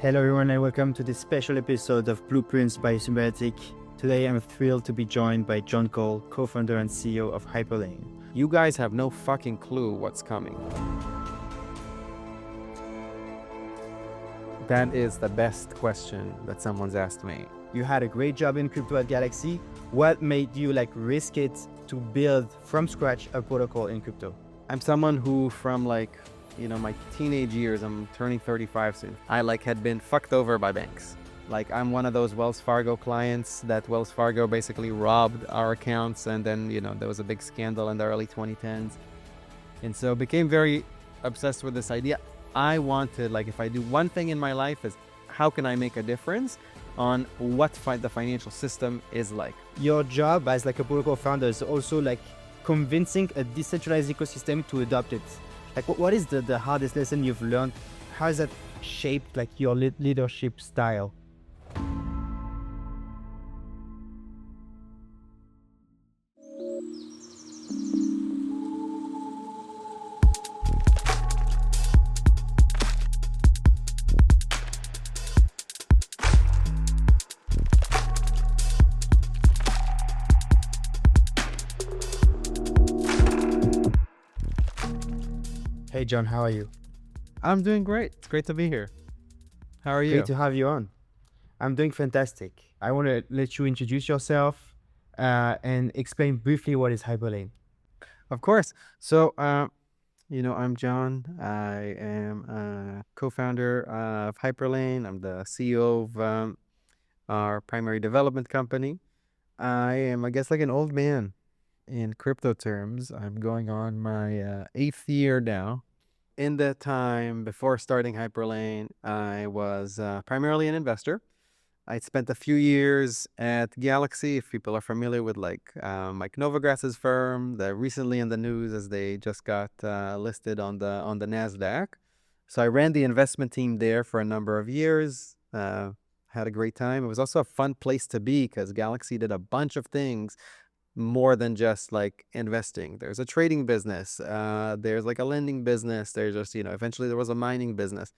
Hello everyone and welcome to this special episode of Blueprints by Symbiotic. Today I'm thrilled to be joined by Jon Kol, co-founder and CEO of Hyperlane. You guys have no fucking clue what's coming. That is the best question that someone's asked me. You had a great job in crypto at Galaxy. What made you risk it to build from scratch a protocol in crypto? I'm someone who from my teenage years, I'm turning 35 soon. I had been fucked over by banks. I'm one of those Wells Fargo clients that Wells Fargo basically robbed our accounts, and then, there was a big scandal in the early 2010s. And so became very obsessed with this idea. I wanted, if I do one thing in my life is how can I make a difference on what the financial system is like. Your job as a protocol founder is also convincing a decentralized ecosystem to adopt it. What is the hardest lesson you've learned? How has that shaped your leadership style? Hey John, how are you? I'm doing great. It's great to be here. How are you? Great to have you on. I'm doing fantastic. I want to let you introduce yourself and explain briefly what is Hyperlane. Of course. So, I'm John. I am a co-founder of Hyperlane. I'm the CEO of our primary development company. I am, an old man in crypto terms. I'm going on my 8th year now. In that time, before starting Hyperlane, I was primarily an investor. I spent a few years at Galaxy, if people are familiar with Mike Novogratz's firm. They're recently in the news as they just got listed on the NASDAQ. So I ran the investment team there for a number of years. Had a great time. It was also a fun place to be because Galaxy did a bunch of things more than just investing. There's a trading business. There's a lending business. There's just, eventually there was a mining business.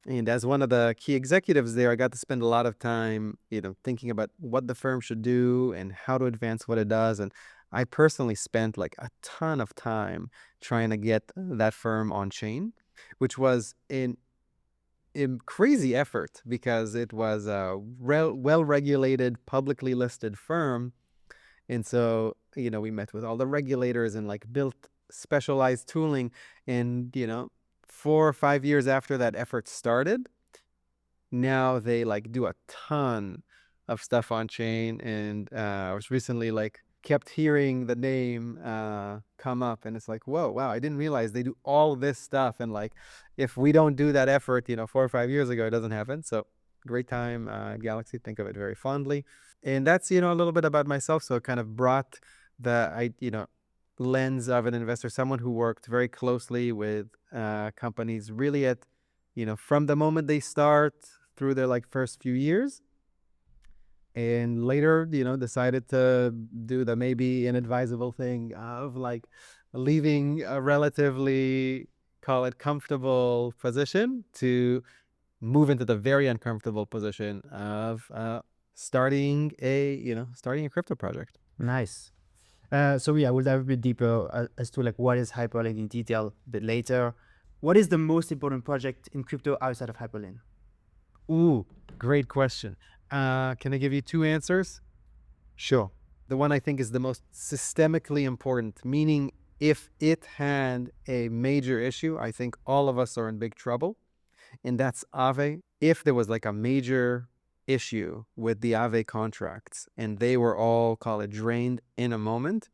And as one of the key executives there, I got to spend a lot of time, thinking about what the firm should do and how to advance what it does. And I personally spent a ton of time trying to get that firm on chain, which was a crazy effort because it was a well-regulated, publicly listed firm. And so, we met with all the regulators and built specialized tooling. And, 4 or 5 years after that effort started, now they do a ton of stuff on chain. And I was recently kept hearing the name come up, and it's whoa, wow, I didn't realize they do all this stuff. And if we don't do that effort, 4 or 5 years ago, it doesn't happen. So great time, Galaxy, think of it very fondly. And that's, a little bit about myself. So it kind of brought the, lens of an investor, someone who worked very closely with companies really at, from the moment they start through their first few years. And later, decided to do the maybe inadvisable thing of leaving a relatively, call it comfortable position to move into the very uncomfortable position of starting a crypto project. Nice. So yeah, we'll dive a bit deeper as to what is Hyperlane in detail a bit later. What is the most important project in crypto outside of Hyperlane? Ooh, great question. Can I give you 2 answers? Sure. The one I think is the most systemically important, meaning if it had a major issue, I think all of us are in big trouble. And that's Aave. If there was a major issue with the Aave contracts and they were all, call it, drained in a moment,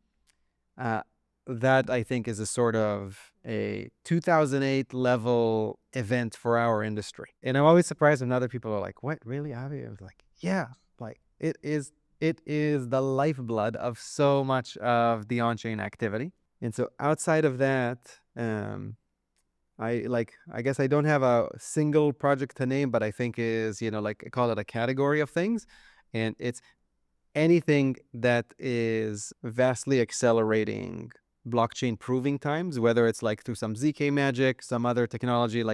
that I think is a sort of a 2008 level event for our industry. And I'm always surprised when other people are like, what, really, Aave? I was yeah, it is the lifeblood of so much of the on-chain activity. And so outside of that, I guess I don't have a single project to name, but I think is, I call it a category of things. And it's anything that is vastly accelerating blockchain proving times, whether it's through some ZK magic, some other technology,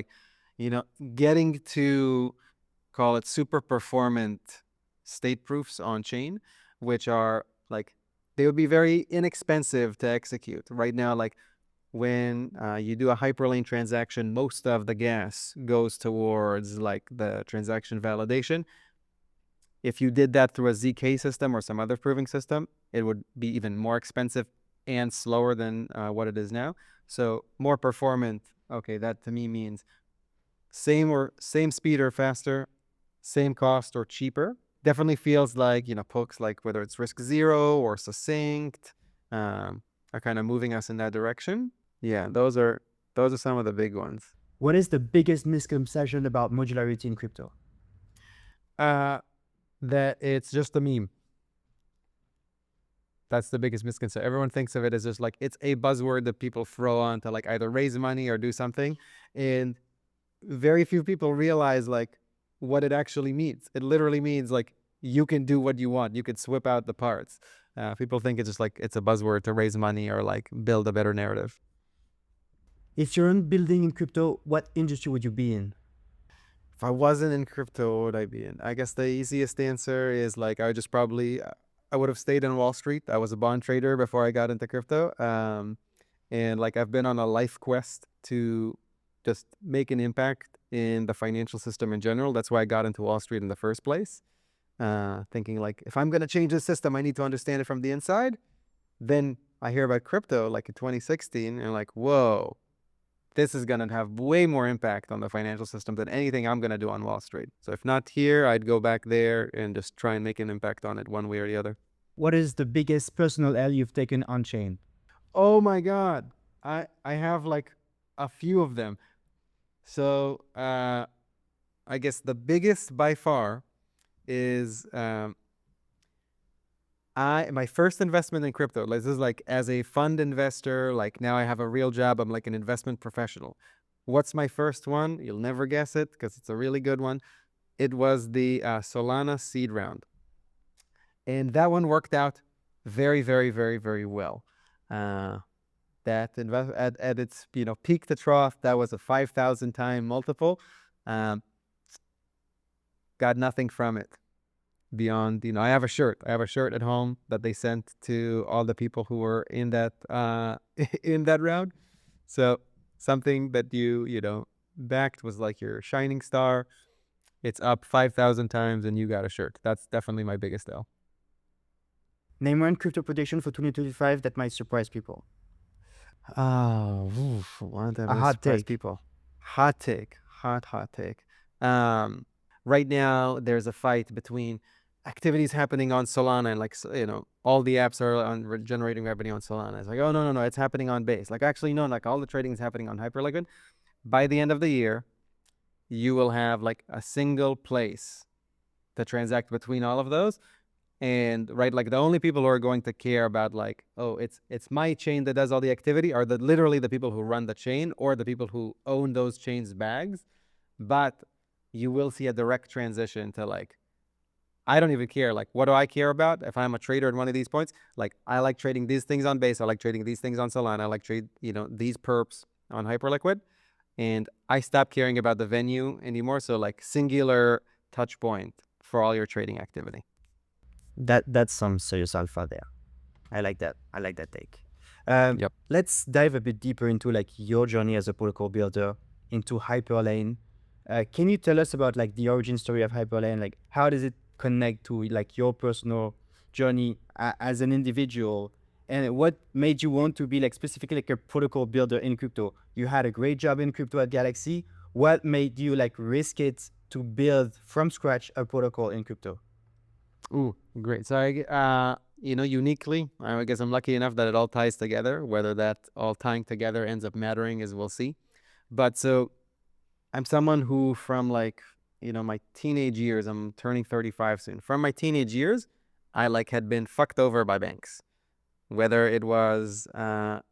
getting to call it super performant state proofs on chain, which are like, they would be very inexpensive to execute. Right now, like when you do a Hyperlane transaction, most of the gas goes towards like the transaction validation. If you did that through a ZK system or some other proving system, it would be even more expensive and slower than what it is now. So more performant, okay, that to me means same speed or faster, same cost or cheaper. Definitely feels like, pokes like whether it's risk zero or succinct, are kind of moving us in that direction. Yeah, those are some of the big ones. What is the biggest misconception about modularity in crypto? That it's just a meme. That's the biggest misconception. Everyone thinks of it as just like it's a buzzword that people throw on to like either raise money or do something. And very few people realize like what it actually means. It literally means like you can do what you want. You could swip out the parts. People think it's just like it's a buzzword to raise money or like build a better narrative. If you aren't building in crypto, what industry would you be in? If I wasn't in crypto, what would I be in? I guess the easiest answer is like I would just probably I would have stayed in Wall Street. I was a bond trader before I got into crypto. And like I've been on a life quest to just make an impact in the financial system in general. That's why I got into Wall Street in the first place. Thinking like if I'm gonna change the system, I need to understand it from the inside. Then I hear about crypto like in 2016 and like, whoa, this is going to have way more impact on the financial system than anything I'm going to do on Wall Street. So if not here, I'd go back there and just try and make an impact on it one way or the other. What is the biggest personal L you've taken on chain? Oh my God. I have like a few of them. So I guess the biggest by far is my first investment in crypto. This is like as a fund investor, like now I have a real job. I'm like an investment professional. What's my first one? You'll never guess it because it's a really good one. It was the Solana seed round. And that one worked out very, very, very, very well. That invest at its peak to trough, that was a 5,000 time multiple. Got nothing from it beyond I have a shirt at home that they sent to all the people who were in that in that round. So something that you backed was like your shining star. It's up 5,000 times and you got a shirt. That's definitely my biggest L. Name one crypto prediction for 2025 that might surprise people. Oh, one that A will hot surprise take. people. Hot take. Hot take. Right now there's a fight between activities happening on Solana and like all the apps are on generating revenue on Solana. It's like, oh no, it's happening on Base. Like actually no, like all the trading is happening on Hyperliquid. By the end of the year, you will have like a single place to transact between all of those. And right, like the only people who are going to care about like, oh, it's my chain that does all the activity are literally the people who run the chain or the people who own those chains bags. But you will see a direct transition to like, I don't even care. Like, what do I care about? If I'm a trader at one of these points, like I like trading these things on Base. I like trading these things on Solana. I like trade, these perps on Hyperliquid. And I stopped caring about the venue anymore. So like singular touch point for all your trading activity. That's some serious alpha there. I like that. I like that take. Yep. Let's dive a bit deeper into like your journey as a protocol builder into Hyperlane. Can you tell us about like the origin story of Hyperlane? Like how does it connect to like your personal journey as an individual? And what made you want to be like specifically like a protocol builder in crypto? You had a great job in crypto at Galaxy. What made you like risk it to build from scratch a protocol in crypto? Ooh, great. So uniquely, I guess I'm lucky enough that it all ties together. Whether that all tying together ends up mattering is we'll see. But so I'm someone who from like, my teenage years, I'm turning 35 soon. From my teenage years, I like had been fucked over by banks. Whether it was where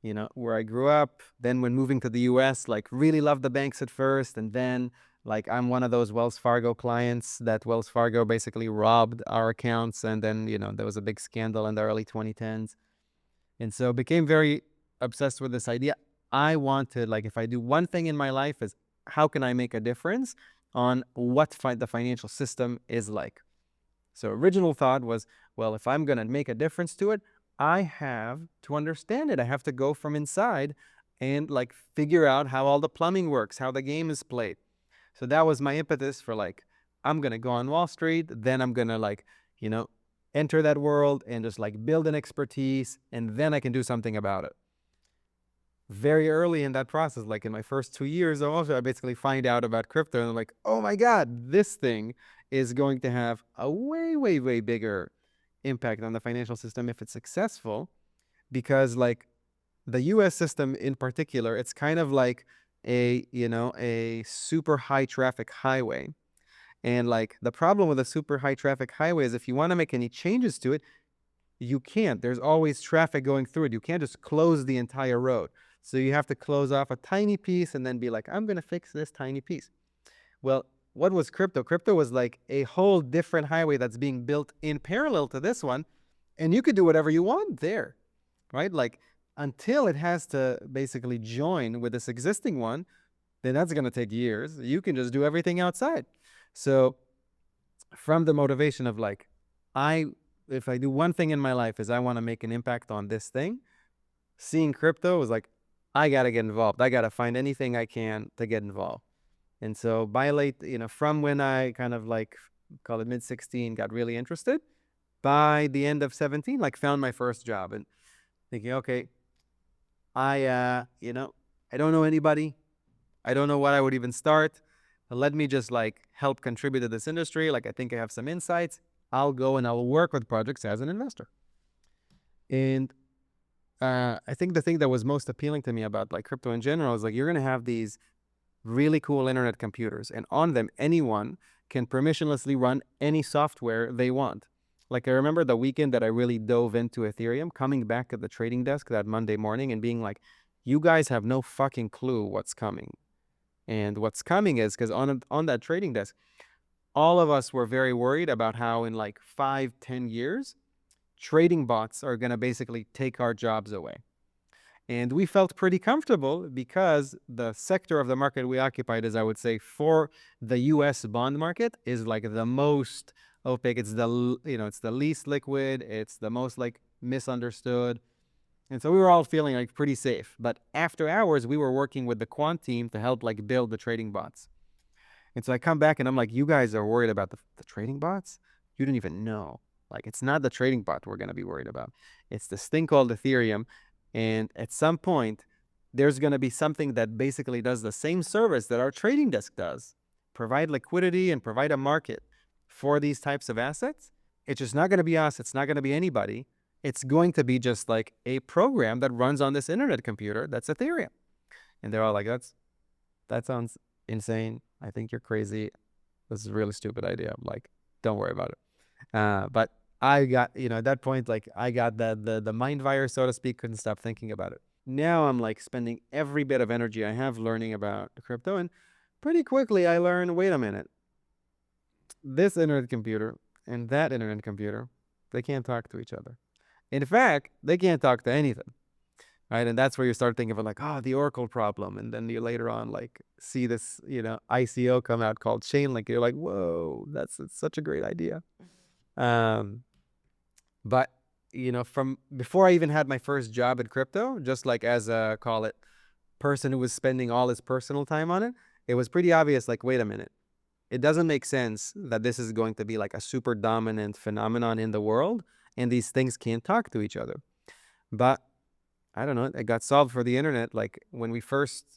I grew up, then when moving to the US, like really loved the banks at first, and then like I'm one of those Wells Fargo clients that Wells Fargo basically robbed our accounts, and then there was a big scandal in the early 2010s. And so became very obsessed with this idea. I wanted, like, if I do one thing in my life is how can I make a difference on what the financial system is like. So original thought was, well, if I'm going to make a difference to it, I have to understand it. I have to go from inside and like figure out how all the plumbing works, how the game is played. So that was my impetus for like, I'm going to go on Wall Street, then I'm going to like, you know, enter that world and just like build an expertise, and then I can do something about it. Very early in that process, like in my first 2 years, also I basically find out about crypto and I'm like, oh my God, this thing is going to have a way, way, way bigger impact on the financial system if it's successful. Because like the US system in particular, it's kind of like a, you know, a super high traffic highway. And like the problem with a super high traffic highway is if you want to make any changes to it, you can't. There's always traffic going through it. You can't just close the entire road. So you have to close off a tiny piece and then be like, I'm going to fix this tiny piece. Well, what was crypto? Crypto was like a whole different highway that's being built in parallel to this one. And you could do whatever you want there, right? Like until it has to basically join with this existing one, then that's going to take years. You can just do everything outside. So from the motivation of like, if I do one thing in my life is I want to make an impact on this thing, seeing crypto was like, I got to get involved. I got to find anything I can to get involved. And so by late, you know, from when I kind of like, call it mid-16, got really interested, by the end of 17, like found my first job and thinking, okay, you know, I don't know anybody. I don't know what I would even start. Let me just like help contribute to this industry. Like I think I have some insights. I'll go and I'll work with projects as an investor. And I think the thing that was most appealing to me about like crypto in general is like you're going to have these really cool internet computers, and on them anyone can permissionlessly run any software they want. Like I remember the weekend that I really dove into Ethereum, coming back at the trading desk that Monday morning and being like, you guys have no fucking clue what's coming. And what's coming is because on that trading desk, all of us were very worried about how in like 5-10 years, trading bots are going to basically take our jobs away. And we felt pretty comfortable because the sector of the market we occupied is, I would say, for the US bond market is like the most opaque. It's the, you know, it's the least liquid. It's the most like misunderstood. And so we were all feeling like pretty safe. But after hours, we were working with the quant team to help like build the trading bots. And so I come back and I'm like, you guys are worried about the trading bots? You didn't even know. Like, it's not the trading bot we're going to be worried about. It's this thing called Ethereum. And at some point, there's going to be something that basically does the same service that our trading desk does, provide liquidity and provide a market for these types of assets. It's just not going to be us. It's not going to be anybody. It's going to be just like a program that runs on this internet computer that's Ethereum. And they're all like, that sounds insane. I think you're crazy. This is a really stupid idea. I'm like, don't worry about it. But I got, you know, at that point, like I got the mind virus, so to speak, couldn't stop thinking about it. Now I'm like spending every bit of energy I have learning about crypto. And pretty quickly I learned, wait a minute, this internet computer and that internet computer, they can't talk to each other. In fact, they can't talk to anything. Right. And that's where you start thinking of like, oh, the Oracle problem. And then you later on like see this, you know, ICO come out called Chainlink. You're like, whoa, it's such a great idea. But, you know, from before I even had my first job in crypto, just like as a, call it, person who was spending all his personal time on it, it was pretty obvious, like, wait a minute. It doesn't make sense that this is going to be like a super dominant phenomenon in the world and these things can't talk to each other. But I don't know, it got solved for the internet. Like when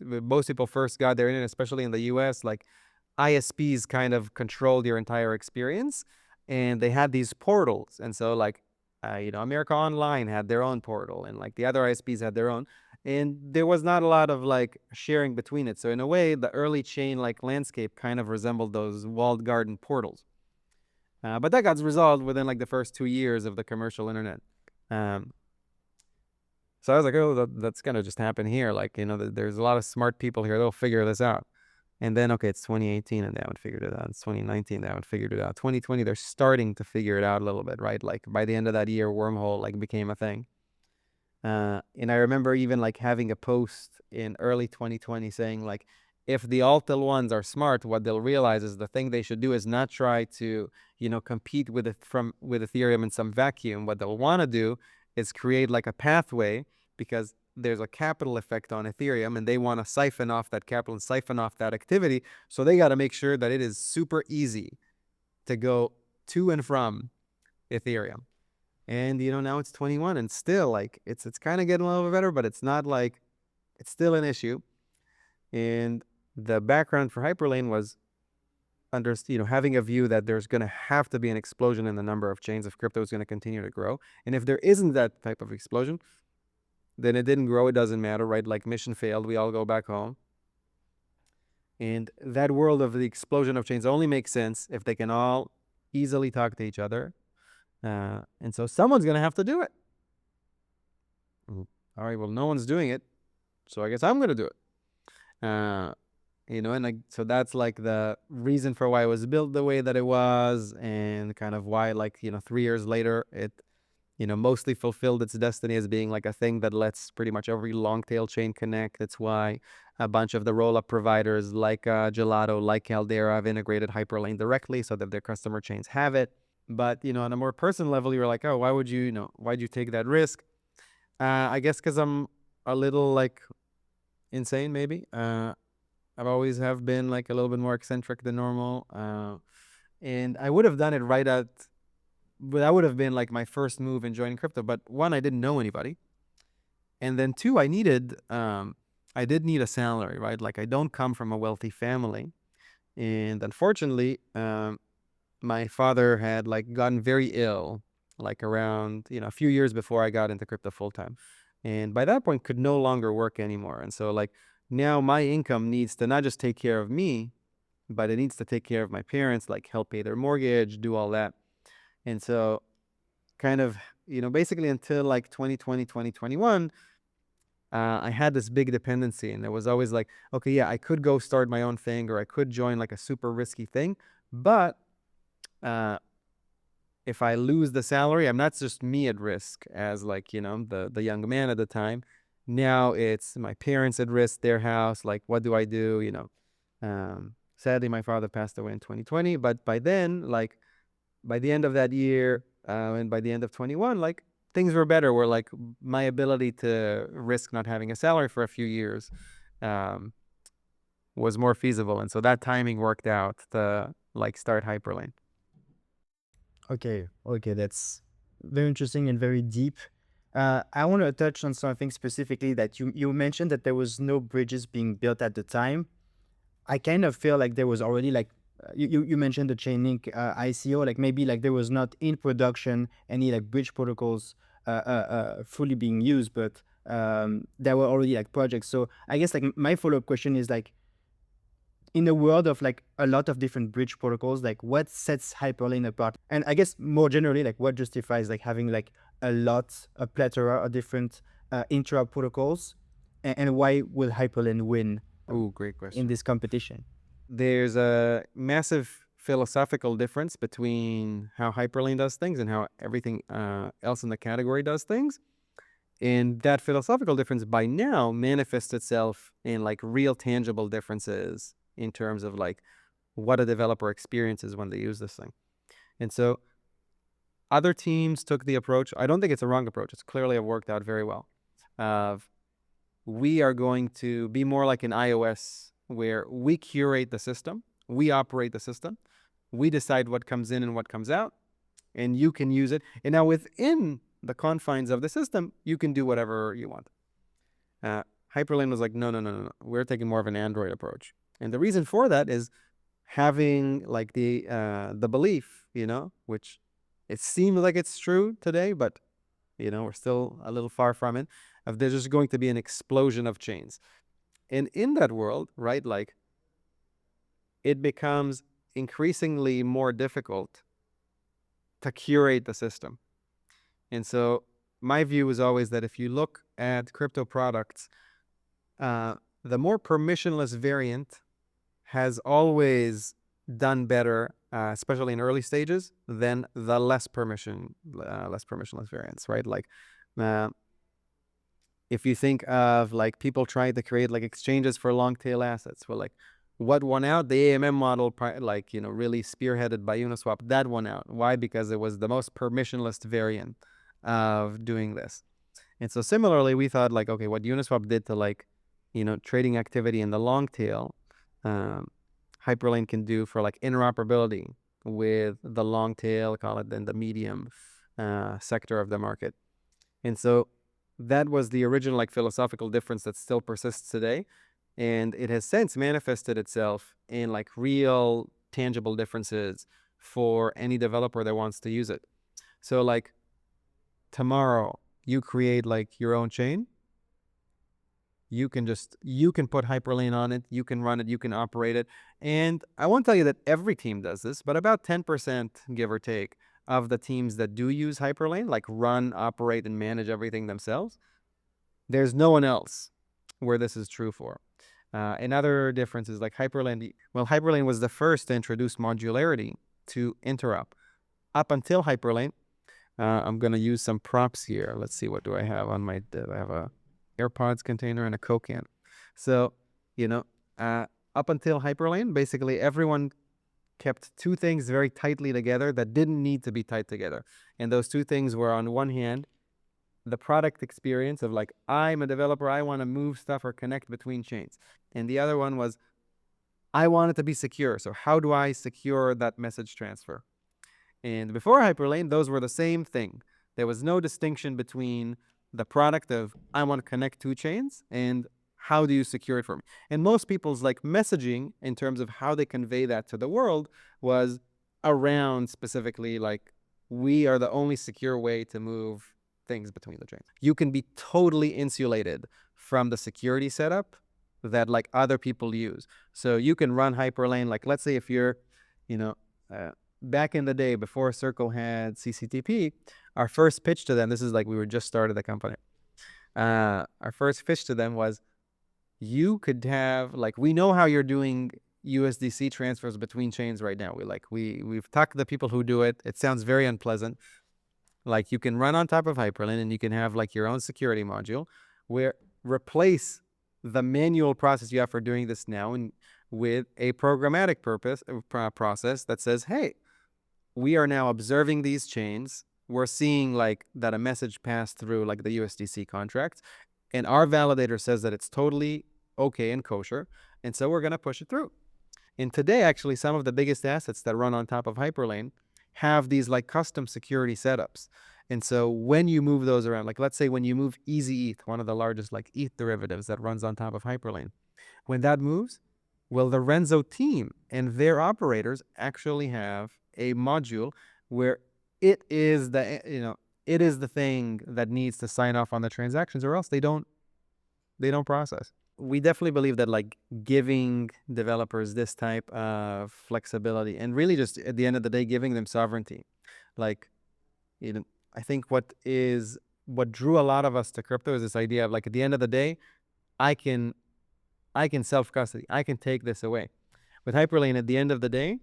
most people first got their internet, especially in the US, like ISPs kind of controlled your entire experience and they had these portals. And so like, you know, America Online had their own portal and like the other ISPs had their own. And there was not a lot of like sharing between it. So in a way, the early chain like landscape kind of resembled those walled garden portals. But that got resolved within like the first 2 years of the commercial internet. So I was like, oh, that's going to just happen here. Like, you know, there's a lot of smart people here. They'll figure this out. And then, okay, it's 2018 and they haven't figured it out. It's 2019, they haven't figured it out. 2020, they're starting to figure it out a little bit, right? Like by the end of that year, wormhole like became a thing. And I remember even like having a post in early 2020 saying like, if the altal ones are smart, what they'll realize is the thing they should do is not try to, compete with with Ethereum in some vacuum. What they'll want to do is create like a pathway, because there's a capital effect on Ethereum, and they want to siphon off that capital and siphon off that activity. So they got to make sure that it is super easy to go to and from Ethereum. And now it's 21, and still like it's kind of getting a little bit better, but it's not like, it's still an issue. And the background for Hyperlane was having a view that there's going to have to be an explosion in the number of chains if crypto is going to continue to grow. And if there isn't that type of explosion, then it didn't grow. It doesn't matter, right? Like, mission failed. We all go back home. And that world of the explosion of chains only makes sense if they can all easily talk to each other. And so someone's going to have to do it. All right, well, no one's doing it, so I guess I'm going to do it. And so that's like the reason for why it was built the way that it was, and kind of why, 3 years later, it, mostly fulfilled its destiny as being like a thing that lets pretty much every long tail chain connect. That's why a bunch of the rollup providers like Gelato, like Caldera, have integrated Hyperlane directly so that their customer chains have it. But, on a more personal level, you're like, oh, why'd you take that risk? I guess because I'm a little like insane, maybe. I've always have been like a little bit more eccentric than normal. And I would have done it but that would have been like my first move in joining crypto. But one, I didn't know anybody. And then two, I did need a salary, right? Like, I don't come from a wealthy family. And unfortunately, my father had like gotten very ill, like around, a few years before I got into crypto full time. And by that point could no longer work anymore. And so like, now my income needs to not just take care of me, but it needs to take care of my parents, like help pay their mortgage, do all that. And so kind of, basically until like 2020, 2021, I had this big dependency, and it was always like, okay, yeah, I could go start my own thing, or I could join like a super risky thing. But if I lose the salary, I'm not just me at risk as like, the young man at the time. Now it's my parents at risk, their house. Like, what do I do? Sadly, my father passed away in 2020. But by then, like, by the end of that year, and by the end of 21, like, things were better. Where like, my ability to risk not having a salary for a few years was more feasible. And so that timing worked out to like start Hyperlane. Okay, that's very interesting and very deep. I want to touch on something specifically that you mentioned, that there was no bridges being built at the time. I kind of feel like there was already like you mentioned the Chainlink ICO, like maybe like there was not in production any like bridge protocols fully being used, but there were already like projects. So I guess like my follow-up question is like, in the world of like a lot of different bridge protocols, like what sets Hyperlane apart? And I guess more generally, like what justifies like having like a plethora of different intra protocols, and why will Hyperlane win Oh, great in question. this competition? There's a massive philosophical difference between how Hyperlane does things and how everything else in the category does things. And that philosophical difference by now manifests itself in like real tangible differences in terms of like what a developer experiences when they use this thing. And so other teams took the approach. I don't think it's a wrong approach. It's clearly worked out very well. We are going to be more like an iOS, where we curate the system, we operate the system, we decide what comes in and what comes out, and you can use it. And now within the confines of the system, you can do whatever you want. Hyperlane was like, no. We're taking more of an Android approach. And the reason for that is having like the belief, which it seems like it's true today, but we're still a little far from it, of there's just going to be an explosion of chains. And in that world, right, like, it becomes increasingly more difficult to curate the system. And so my view is always that if you look at crypto products, the more permissionless variant has always done better, especially in early stages, than the less permissionless variants, right? Like, if you think of like people trying to create like exchanges for long tail assets, well, like what won out? The AMM model, like, really spearheaded by Uniswap, that won out. Why? Because it was the most permissionless variant of doing this. And so similarly, we thought like, okay, what Uniswap did to like, trading activity in the long tail, um, Hyperlane can do for like interoperability with the long tail, call it then the medium sector of the market. And so that was the original like philosophical difference that still persists today. And it has since manifested itself in like real tangible differences for any developer that wants to use it. So like tomorrow you create like your own chain, you can put Hyperlane on it, you can run it, you can operate it. And I won't tell you that every team does this, but about 10%, give or take, of the teams that do use Hyperlane, like run, operate, and manage everything themselves, there's no one else where this is true for. Another difference is like Hyperlane. Well, Hyperlane was the first to introduce modularity to interop. Up until Hyperlane, I'm going to use some props here. Let's see, what do I have on my, I have a AirPods container and a Coke can. So, up until Hyperlane, basically everyone kept two things very tightly together that didn't need to be tight together. And those two things were, on one hand, the product experience of like, I'm a developer, I want to move stuff or connect between chains. And the other one was, I want it to be secure. So how do I secure that message transfer? And before Hyperlane, those were the same thing. There was no distinction between the product of I want to connect two chains and how do you secure it for me. And most people's like messaging in terms of how they convey that to the world was around specifically like, we are the only secure way to move things between the chains. You can be totally insulated from the security setup that like other people use. So you can run Hyperlane, like let's say if you're, back in the day before Circle had CCTP, our first pitch to them, this is like we were just started the company. Our first pitch to them was, you could have like, we know how you're doing USDC transfers between chains right now. We've talked to the people who do it. It sounds very unpleasant. Like you can run on top of Hyperlane and you can have like your own security module where replace the manual process you have for doing this now and with a programmatic process that says, hey, we are now observing these chains. We're seeing like that a message passed through like the USDC contracts, and our validator says that it's totally okay and kosher. And so we're going to push it through. And today, actually, some of the biggest assets that run on top of Hyperlane have these like custom security setups. And so when you move those around, like let's say when you move Easy ETH, one of the largest like ETH derivatives that runs on top of Hyperlane, when that moves, well, the Renzo team and their operators actually have a module where it is the thing that needs to sign off on the transactions, or else they don't process. We definitely believe that like giving developers this type of flexibility and really just at the end of the day giving them sovereignty, like, I think what drew a lot of us to crypto is this idea of like, at the end of the day, I can self-custody, I can take this away. With Hyperlane, at the end of the day,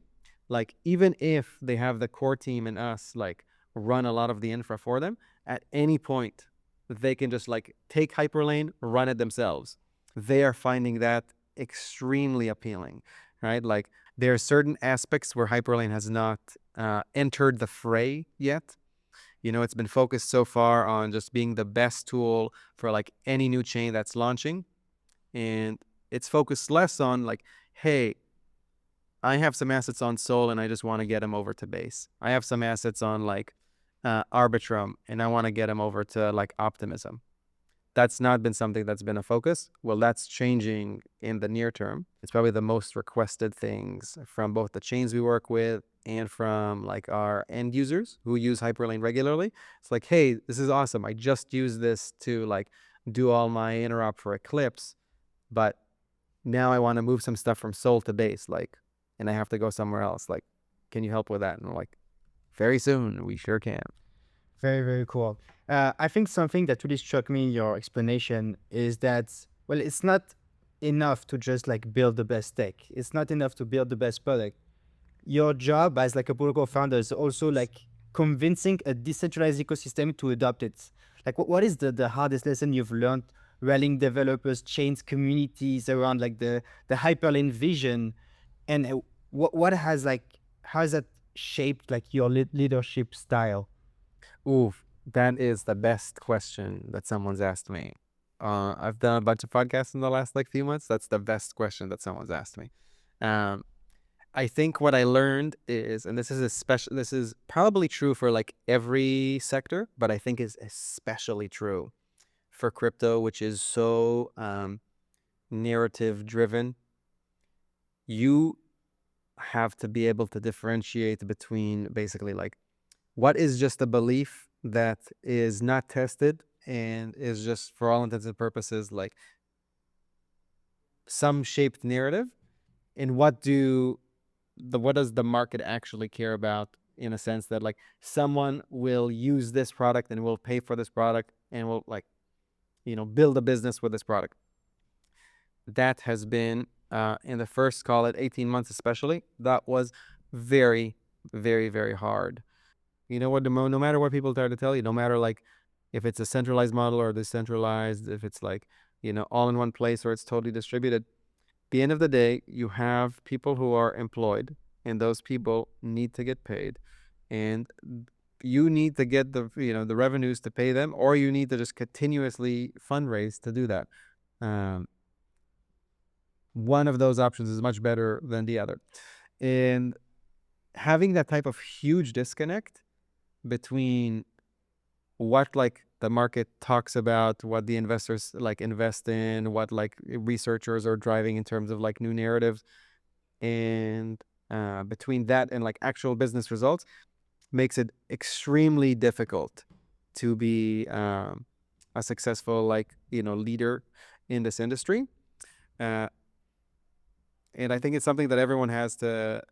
like even if they have the core team and us like run a lot of the infra for them, at any point they can just like take Hyperlane, run it themselves. They are finding that extremely appealing, right? Like there are certain aspects where Hyperlane has not entered the fray yet. It's been focused so far on just being the best tool for like any new chain that's launching. And it's focused less on like, hey, I have some assets on Sol and I just want to get them over to Base. I have some assets on like Arbitrum and I want to get them over to like Optimism. That's not been something that's been a focus. Well, that's changing in the near term. It's probably the most requested things from both the chains we work with and from like our end users who use Hyperlane regularly. It's like, hey, this is awesome. I just use this to like do all my interop for Eclipse, but now I want to move some stuff from Sol to Base, like, and I have to go somewhere else. Like, can you help with that? And we're like, very soon, we sure can. Very, very cool. I think something that really struck me in your explanation is that, well, it's not enough to just like build the best tech. It's not enough to build the best product. Your job as like a protocol founder is also like convincing a decentralized ecosystem to adopt it. Like, what is the hardest lesson you've learned rallying developers, change communities around like the Hyperlane vision, and what has like how has that shaped like your leadership style? Oof, that is the best question that someone's asked me. I've done a bunch of podcasts in the last like few months. That's the best question that someone's asked me. Um, I think what I learned is, and this is this is probably true for like every sector, but I think is especially true for crypto, which is so narrative driven. You have to be able to differentiate between basically like what is just a belief that is not tested and is just for all intents and purposes like some shaped narrative, and what does the market actually care about, in a sense that like someone will use this product and will pay for this product and will like build a business with this product. That has been in the first, call it 18 months especially, that was very, very, very hard. You know what, no matter what people try to tell you, no matter like if it's a centralized model or decentralized, if it's like all in one place or it's totally distributed, at the end of the day you have people who are employed, and those people need to get paid, and you need to get the revenues to pay them, or you need to just continuously fundraise to do that. One of those options is much better than the other, and having that type of huge disconnect between what like the market talks about, what the investors like invest in, what like researchers are driving in terms of like new narratives, and between that and like actual business results, makes it extremely difficult to be a successful like leader in this industry. uh, and I think it's something that everyone has to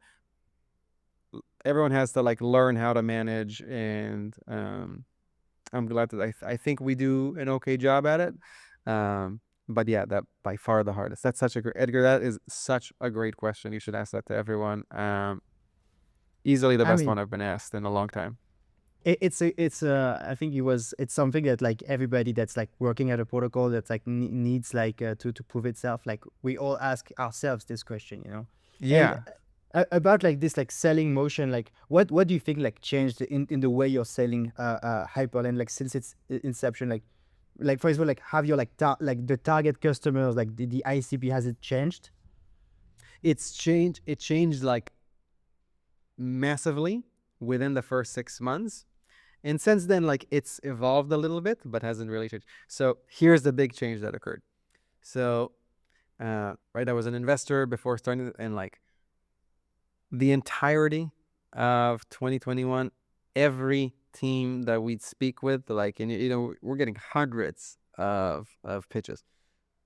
like learn how to manage, and I'm glad that I think we do an okay job at it. But yeah, that by far the hardest. That's such a great, Edgar, that is such a great question. You should ask that to everyone. Easily the I best mean, one I've been asked in a long time. it's I think it's something that like everybody that's like working at a protocol that's like needs like to prove itself, like we all ask ourselves this question, and Yeah. about like this like selling motion, like what do you think like changed in the way you're selling Hyperlane, like since its inception, like for example, like have your like like the target customers, like the ICP, has it changed? It changed like massively within the first 6 months. And since then, like it's evolved a little bit, but hasn't really changed. So here's the big change that occurred. So, right, I was an investor before starting, and like the entirety of 2021, every team that we'd speak with, like, and we're getting hundreds of pitches.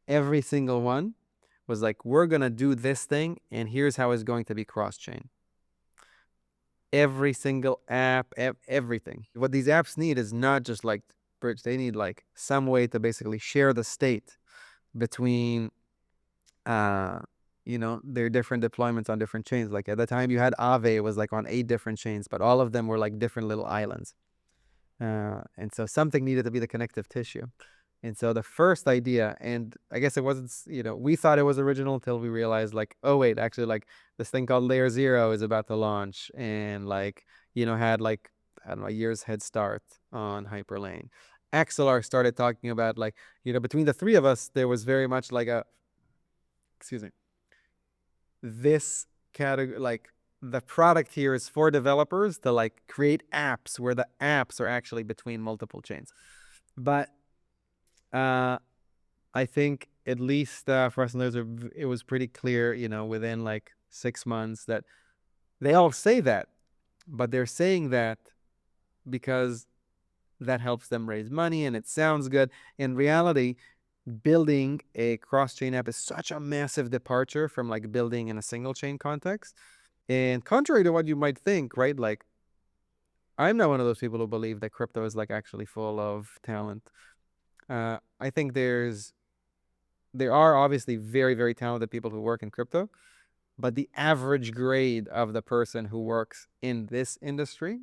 Every single one was like, we're gonna do this thing, and here's how it's going to be cross-chain. Every single app, everything. What these apps need is not just like bridge. They need like some way to basically share the state between their different deployments on different chains. Like at the time you had Aave was like on 8 different chains, but all of them were like different little islands. And so something needed to be the connective tissue. And so the first idea, and I guess it wasn't, we thought it was original until we realized like, oh wait, actually like this thing called Layer Zero is about to launch, and like, had like, I don't know, a year's head start on Hyperlane. Axelar started talking about like, between the three of us, there was very much like excuse me, this category, like the product here is for developers to like create apps where the apps are actually between multiple chains. But I think at least for us, it was pretty clear, within like 6 months, that they all say that, but they're saying that because that helps them raise money and it sounds good. In reality, building a cross-chain app is such a massive departure from like building in a single chain context. And contrary to what you might think, right? Like, I'm not one of those people who believe that crypto is like actually full of talent. I think there are obviously very, very talented people who work in crypto, but the average grade of the person who works in this industry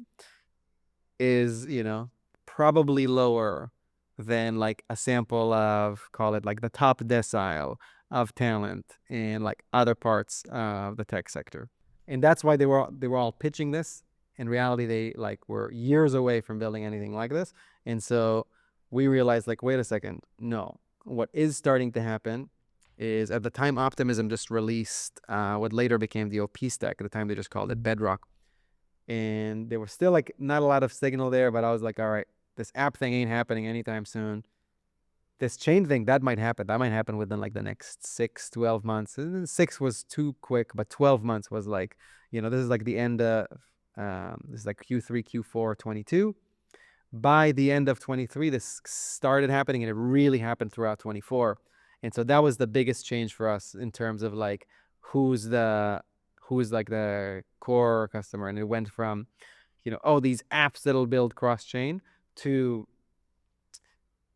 is, probably lower than like a sample of, call it like the top decile of talent in like other parts of the tech sector. And that's why they were all pitching this. In reality, they like were years away from building anything like this. And so we realized, like, wait a second, no. What is starting to happen is, at the time Optimism just released what later became the OP stack. At the time they just called it Bedrock. And there was still like not a lot of signal there, but I was like, all right, this app thing ain't happening anytime soon. This chain thing, that might happen. That might happen within like the next 6-12 months. And 6 was too quick, but 12 months was like, this is like the end of, this is like Q3, Q4, 22. By the end of 23, this started happening, and it really happened throughout 24. And so that was the biggest change for us in terms of like who's like the core customer. And it went from, these apps that'll build cross-chain to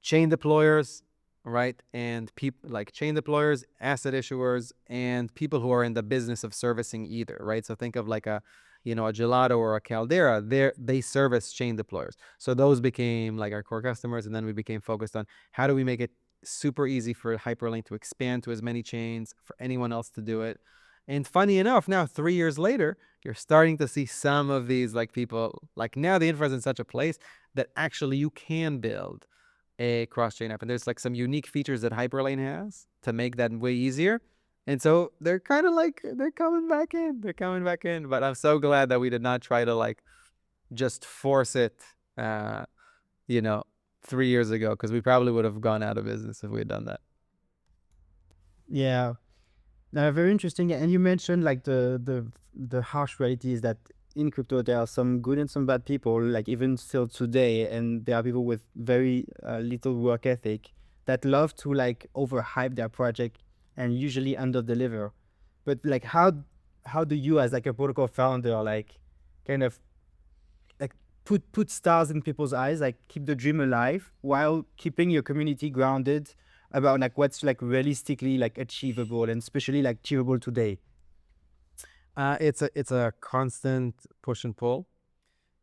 chain deployers, right? And people like chain deployers, asset issuers, and people who are in the business of servicing either, right? So think of like a Gelato or a Caldera. They service chain deployers. So those became like our core customers, and then we became focused on how do we make it super easy for Hyperlane to expand to as many chains, for anyone else to do it. And funny enough, now 3 years later, you're starting to see some of these like people, like now the infra is in such a place that actually you can build a cross-chain app, and there's like some unique features that Hyperlane has to make that way easier. And so they're kind of like they're coming back in. But I'm so glad that we did not try to like just force it, you know 3 years ago, because we probably would have gone out of business if we had done that. Yeah. Very interesting. And you mentioned like the harsh reality is that in crypto there are some good and some bad people, like even still today, and there are people with very little work ethic that love to like overhype their project and usually under deliver. But like how do you as like a protocol founder like kind of like put stars in people's eyes, like keep the dream alive while keeping your community grounded about like what's like realistically like achievable and especially like achievable today? It's a constant push and pull.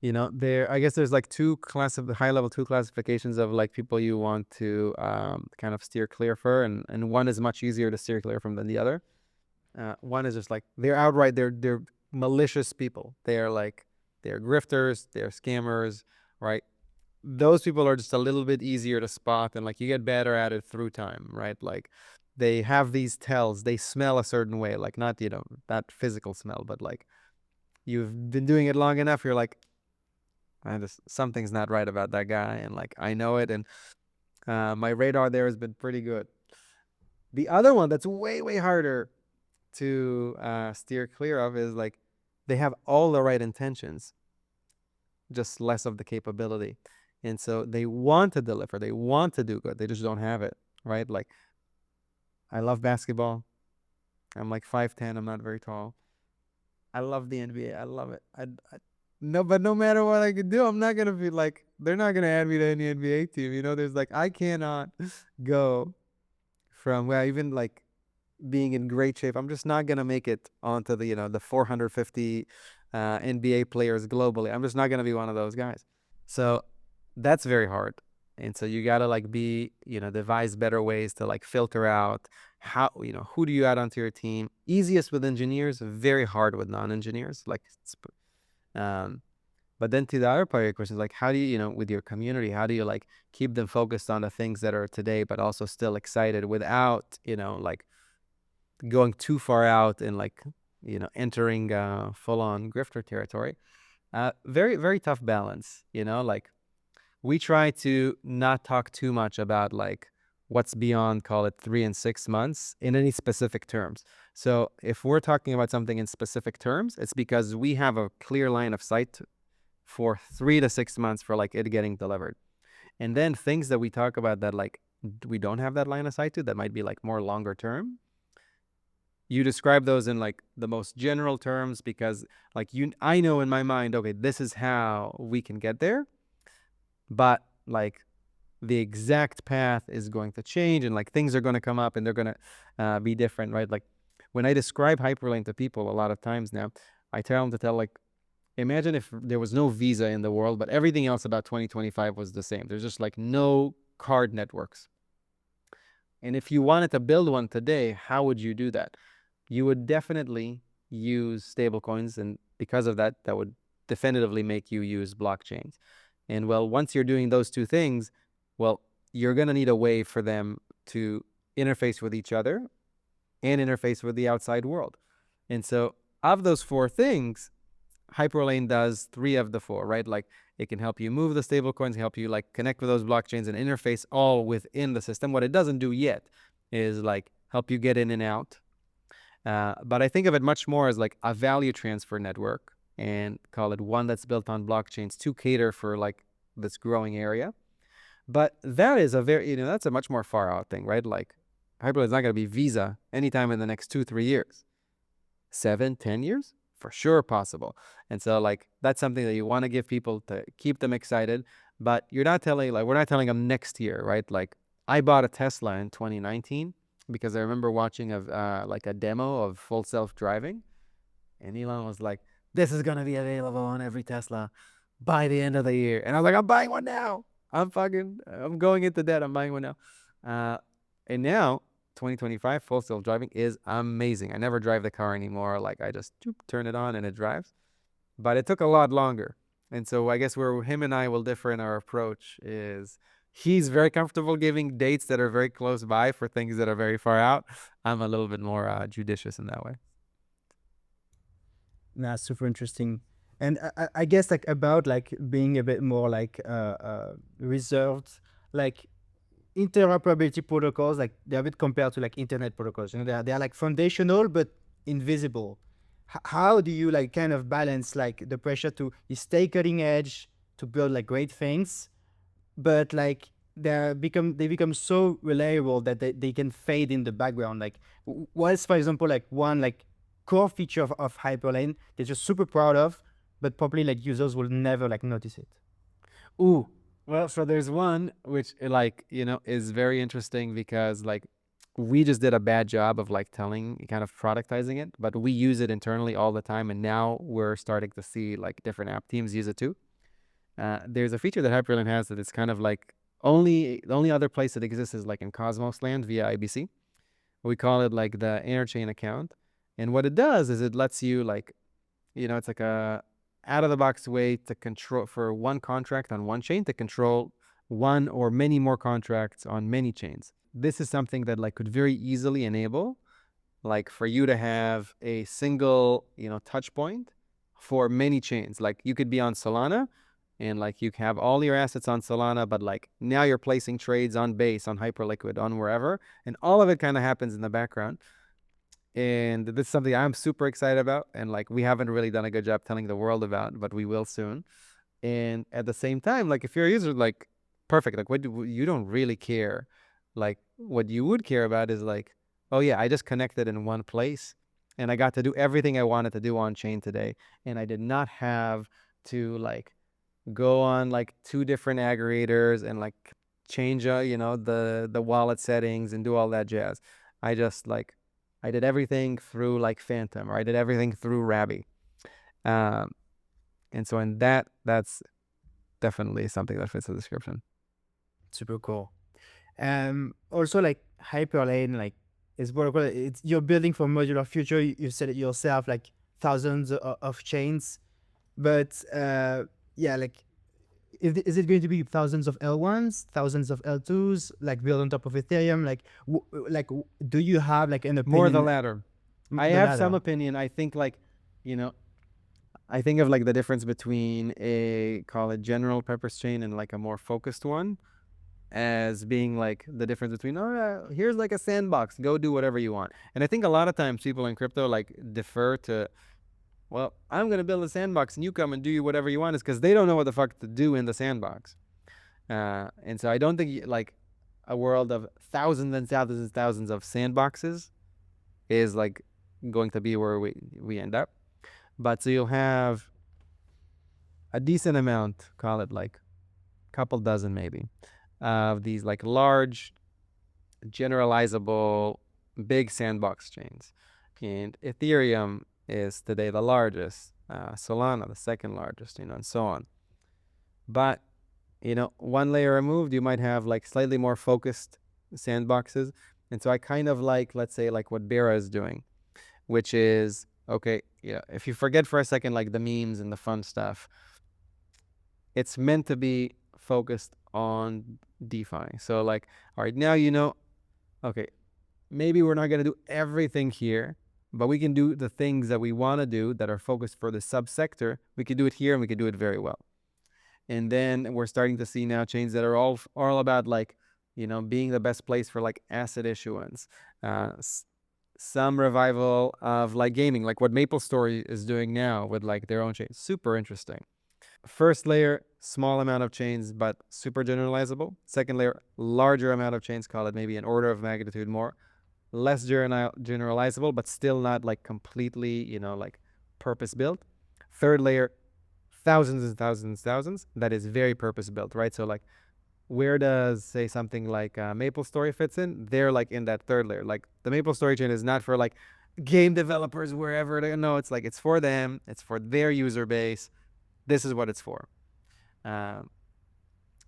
I guess there's like high level two classifications of like people you want to kind of steer clear for, and one is much easier to steer clear from than the other. One is just like they're malicious people. They're grifters, they're scammers, right? Those people are just a little bit easier to spot, and like you get better at it through time, right? Like they have these tells, they smell a certain way, like not that physical smell, but like you've been doing it long enough, you're like, something's not right about that guy, and like I know it, and my radar there has been pretty good. The other one that's way harder to steer clear of is like they have all the right intentions, just less of the capability. And so they want to deliver, they want to do good, they just don't have it, right? Like I love basketball. I'm like 5'10", I'm not very tall. I love the NBA. I love it. No, but no matter what I could do, I'm not gonna be like, they're not gonna add me to any NBA team. There's like I cannot go from where even like being in great shape. I'm just not gonna make it onto the 450 NBA players globally. I'm just not gonna be one of those guys. So that's very hard. And so you gotta like devise better ways to like filter out who do you add onto your team. Easiest with engineers, very hard with non-engineers. But then to the other part of your question is like, how do you, with your community, how do you like keep them focused on the things that are today, but also still excited without, like going too far out and like, entering full on grifter territory. Very, very tough balance, like we try to not talk too much about like what's beyond, call it 3 and 6 months in any specific terms. So if we're talking about something in specific terms, it's because we have a clear line of sight for 3 to 6 months for like it getting delivered. And then things that we talk about that like we don't have that line of sight to, that might be like more longer term, you describe those in like the most general terms, because like I know in my mind, okay, this is how we can get there, but like the exact path is going to change, and like things are going to come up and they're going to be different, right? Like when I describe Hyperlane to people a lot of times now, I tell them to tell like Imagine if there was no Visa in the world, but everything else about 2025 was the same. There's just like no card networks. And if you wanted to build one today, how would you do that? You would definitely use stablecoins, and because of that, that would definitively make you use blockchains. And well, once you're doing those two things, well, you're going to need a way for them to interface with each other and interface with the outside world. And so, of those four things, Hyperlane does three of the four, right? Like it can help you move the stablecoins, help you like connect with those blockchains and interface all within the system. What it doesn't do yet is like help you get in and out. But I think of it much more as like a value transfer network, and call it one that's built on blockchains to cater for like this growing area. But that is a very, that's a much more far out thing, right? Like Hyperlane is not going to be Visa anytime in the next 2-3 years. 7-10 years? For sure possible. And so like that's something that you want to give people to keep them excited, but you're not telling, like we're not telling them next year, right? Like I bought a Tesla in 2019 because I remember watching like a demo of full self-driving, and Elon was like, this is going to be available on every Tesla by the end of the year. And I was like, I'm buying one now. I'm going into debt. I'm buying one now. And now 2025 full self-driving is amazing. I never drive the car anymore. Like I just turn it on and it drives. But it took a lot longer. And so I guess where him and I will differ in our approach is he's very comfortable giving dates that are very close by for things that are very far out. I'm a little bit more judicious in that way. That's super interesting. And I guess like about like being a bit more like reserved, like interoperability protocols, like they're a bit compared to like internet protocols. They're like foundational but invisible. How do you like kind of balance like the pressure to stay cutting edge to build like great things, but like they become so reliable that they can fade in the background. Like what's for example like one like core feature of Hyperlane they're just super proud of, but probably like users will never like notice it. Ooh, well, so there's one which like, is very interesting because like we just did a bad job of like telling, kind of productizing it, but we use it internally all the time. And now we're starting to see like different app teams use it too. There's a feature that Hyperlane has that it's kind of like the only other place that exists is like in Cosmos land via IBC. We call it like the interchain account. And what it does is it lets you like, it's like a out of the box way to control for one contract on one chain to control one or many more contracts on many chains. This is something that like could very easily enable like for you to have a single, touch point for many chains. Like you could be on Solana and like you have all your assets on Solana, but like now you're placing trades on Base, on Hyperliquid, on wherever, and all of it kind of happens in the background. And this is something I'm super excited about, and like we haven't really done a good job telling the world about, but we will soon. And at the same time, like if you're a user, like perfect, like you don't really care. Like what you would care about is like, oh yeah, I just connected in one place and I got to do everything I wanted to do on chain today, and I did not have to like go on like 2 different aggregators and like change the wallet settings and do all that jazz. I just like I did everything through like Phantom, or I did everything through Rabby. Um, and so in that's definitely something that fits the description. Super cool. Also like Hyperlane like is protocol. It's you're building for modular future. You said it yourself, like thousands of chains, but yeah, like is it going to be thousands of L1s, thousands of L2s, like built on top of Ethereum? Like do you have like an opinion? More the latter. I The have some latter. opinion. I think like, I think of like the difference between a call it general purpose chain and like a more focused one as being like the difference between, oh yeah, here's like a sandbox, go do whatever you want. And I think a lot of times people in crypto like defer to, well, I'm gonna build a sandbox and you come and do whatever you want, is because they don't know what the fuck to do in the sandbox. And so I don't think like a world of thousands and thousands and thousands of sandboxes is like going to be where we end up. But so you'll have a decent amount, call it like a couple dozen maybe, of these like large, generalizable, big sandbox chains. And Ethereum is today the largest. Solana, the second largest, and so on. But, one layer removed, you might have like slightly more focused sandboxes. And so I kind of like, let's say, like what Bera is doing, which is, okay, yeah, if you forget for a second, like the memes and the fun stuff, it's meant to be focused on DeFi. So like, all right, now, okay, maybe we're not going to do everything here, but we can do the things that we want to do that are focused for the subsector. We can do it here and we can do it very well. And then we're starting to see now chains that are all about like, being the best place for like asset issuance. Some revival of like gaming, like what MapleStory is doing now with like their own chain. Super interesting. First layer, small amount of chains, but super generalizable. Second layer, larger amount of chains, call it maybe an order of magnitude more. Less generalizable, but still not like completely, like purpose built. Third layer, thousands and thousands. That is very purpose built, right? So like, where does say something like MapleStory fits in? They're like in that third layer. Like the MapleStory chain is not for like game developers wherever they no, it's like it's for them. It's for their user base. This is what it's for.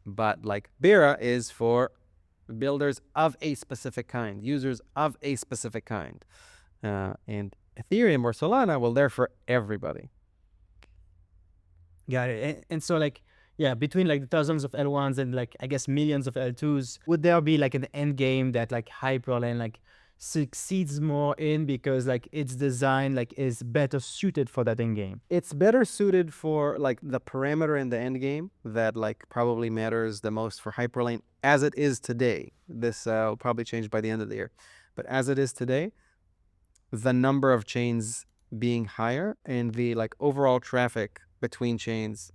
But like Bera is for builders of a specific kind, users of a specific kind. And Ethereum or Solana, well, they're for everybody. Got it. And so like, yeah, between like the thousands of L1s and like, I guess millions of L2s, would there be like an end game that like Hyperlane like succeeds more in because like its design like is better suited for that end game? It's better suited for like the parameter in the end game that like probably matters the most for Hyperlane as it is today. This will probably change by the end of the year. But as it is today, the number of chains being higher and the like overall traffic between chains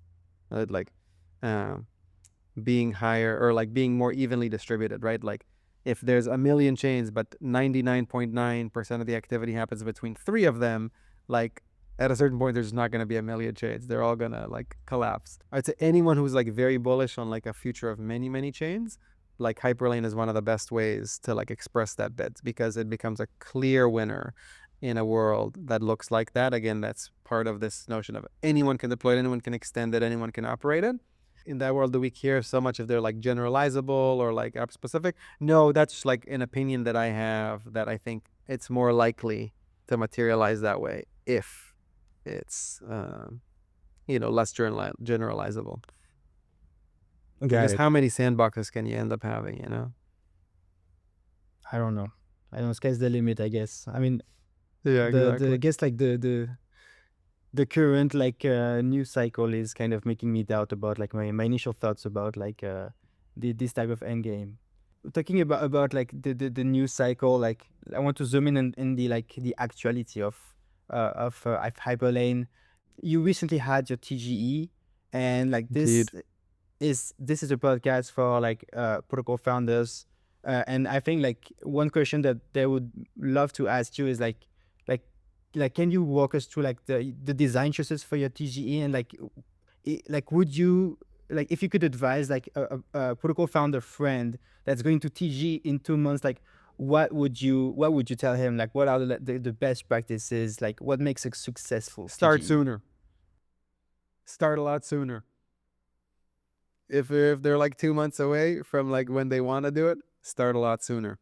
being higher or like being more evenly distributed, right? Like if there's a million chains, but 99.9% of the activity happens between 3 of them, like at a certain point, there's not going to be a million chains. They're all going to like collapse. I'd say anyone who's like very bullish on like a future of many, many chains, like Hyperlane is one of the best ways to like express that bet because it becomes a clear winner in a world that looks like that. Again, that's part of this notion of anyone can deploy it, anyone can extend it, anyone can operate it. In that world, do we care so much if they're like generalizable or like app specific? No, that's like an opinion that I have that I think it's more likely to materialize that way if it's less generalizable. Because how many sandboxes can you end up having? I don't know. I don't know. Sky's the limit, I guess. I mean, yeah, exactly. I guess like the current like news cycle is kind of making me doubt about like my initial thoughts about like this type of end game. Talking about like the news cycle, like I want to zoom in the like the actuality of Hyperlane. You recently had your TGE, and like this is a podcast for like protocol founders, and I think like one question that they would love to ask you is like can you walk us through like the design choices for your TGE, and like would you like if you could advise like a protocol founder friend that's going to TG in 2 months, like what would you tell him? Like what are the best practices? Like what makes a successful Start TGE? sooner. Start a lot sooner. If they're like 2 months away from like when they want to do it, start a lot sooner.